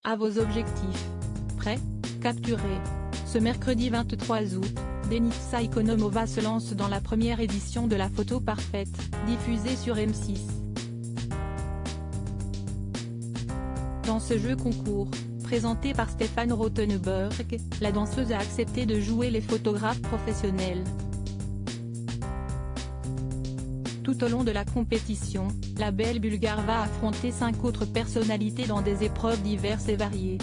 À vos objectifs. Prêt? Capturé. Ce mercredi 23 août, Denitsa Ikonomova se lance dans la première édition de la photo parfaite, diffusée sur M6. Dans ce jeu concours, présenté par Stefan Rothenberg, la danseuse a accepté de jouer les photographes professionnels. Tout au long de la compétition, la belle Bulgare va affronter 5 autres personnalités dans des épreuves diverses et variées.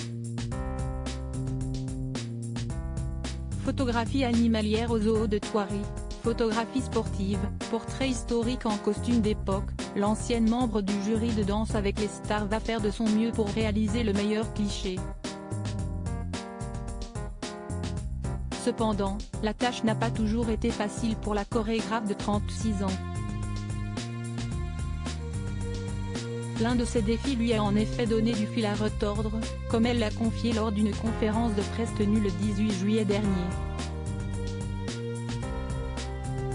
Photographie animalière au zoo de Thoiry, photographie sportive, portrait historique en costume d'époque, l'ancienne membre du jury de Danse avec les stars va faire de son mieux pour réaliser le meilleur cliché. Cependant, la tâche n'a pas toujours été facile pour la chorégraphe de 36 ans. L'un de ces défis lui a en effet donné du fil à retordre, comme elle l'a confié lors d'une conférence de presse tenue le 18 juillet dernier.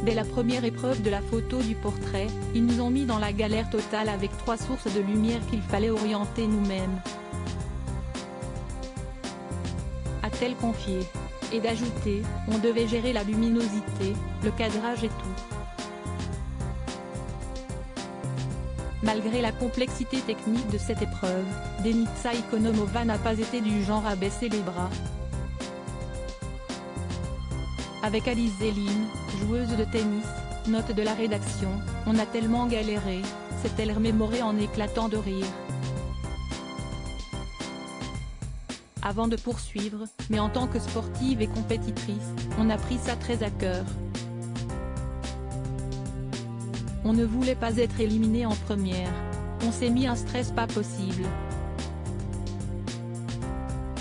Dès la première épreuve de la photo du portrait, ils nous ont mis dans la galère totale avec 3 sources de lumière qu'il fallait orienter nous-mêmes, a-t-elle confié. Et d'ajouter, on devait gérer la luminosité, le cadrage et tout. Malgré la complexité technique de cette épreuve, Denitsa Ikonomova n'a pas été du genre à baisser les bras. Avec Alice Zéline, joueuse de tennis, note de la rédaction, on a tellement galéré, s'est-elle remémorée en éclatant de rire. Avant de poursuivre, mais en tant que sportive et compétitrice, on a pris ça très à cœur. On ne voulait pas être éliminé en première. On s'est mis un stress pas possible.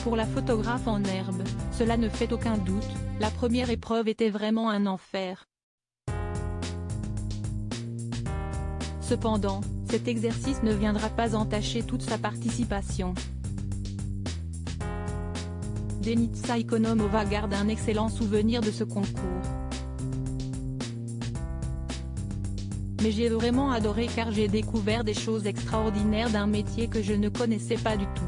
Pour la photographe en herbe, cela ne fait aucun doute, la première épreuve était vraiment un enfer. Cependant, cet exercice ne viendra pas entacher toute sa participation. Denitsa Ikonomova garde un excellent souvenir de ce concours. Mais j'ai vraiment adoré car j'ai découvert des choses extraordinaires d'un métier que je ne connaissais pas du tout.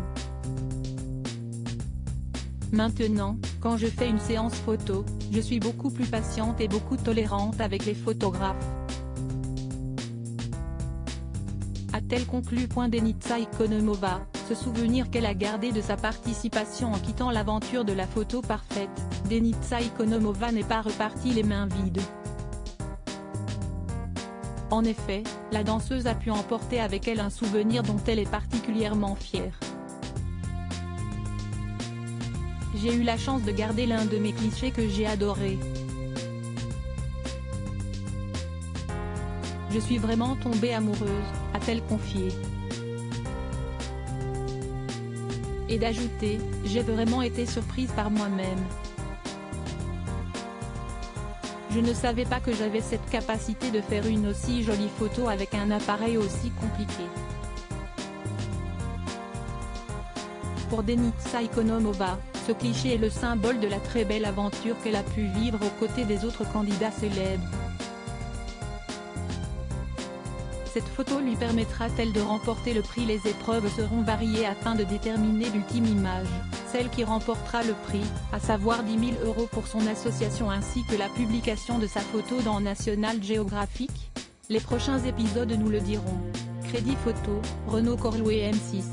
Maintenant, quand je fais une séance photo, je suis beaucoup plus patiente et beaucoup tolérante avec les photographes, a-t-elle conclu. Denitsa Ikonomova, ce souvenir qu'elle a gardé de sa participation en quittant l'aventure de la photo parfaite, Denitsa Ikonomova n'est pas repartie les mains vides. En effet, la danseuse a pu emporter avec elle un souvenir dont elle est particulièrement fière. J'ai eu la chance de garder l'un de mes clichés que j'ai adoré. Je suis vraiment tombée amoureuse, a-t-elle confié. Et d'ajouter, j'ai vraiment été surprise par moi-même. Je ne savais pas que j'avais cette capacité de faire une aussi jolie photo avec un appareil aussi compliqué. Pour Denitsa Ikonomova, ce cliché est le symbole de la très belle aventure qu'elle a pu vivre aux côtés des autres candidats célèbres. Cette photo lui permettra-t-elle de remporter le prix? Les épreuves seront variées afin de déterminer l'ultime image, celle qui remportera le prix, à savoir 10 000 € pour son association ainsi que la publication de sa photo dans National Geographic. Les prochains épisodes nous le diront. Crédit photo, Renaud Corlouet M6.